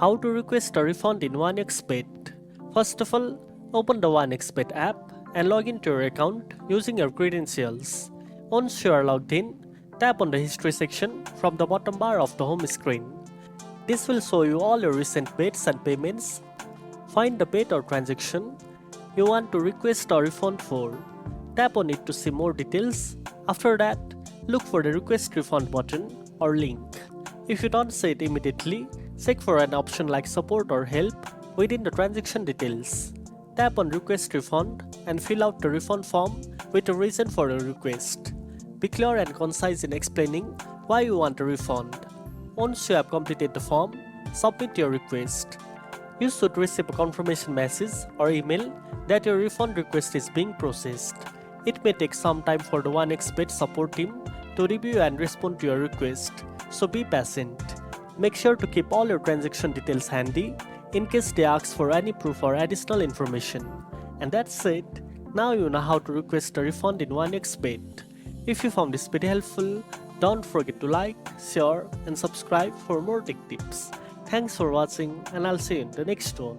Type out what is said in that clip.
How to request a refund in OneXBet. First of all, open the OneXBet app and log into your account using your credentials. Once you are logged in, tap on the history section from the bottom bar of the home screen. This will show you all your recent bets and payments. Find the bet or transaction you want to request a refund for. Tap on it to see more details. After that, look for the Request Refund button or link. If you don't see it immediately, check for an option like support or help within the transaction details. Tap on Request Refund and fill out the refund form with a reason for your request. Be clear and concise in explaining why you want a refund. Once you have completed the form, submit your request. You should receive a confirmation message or email that your refund request is being processed. It may take some time for the OneXBet support team to review and respond to your request, so be patient. Make sure to keep all your transaction details handy in case they ask for any proof or additional information. And that's it. Now you know how to request a refund in OneXBet. If you found this video helpful, don't forget to like, share and subscribe for more tech tips. Thanks for watching and I'll see you in the next one.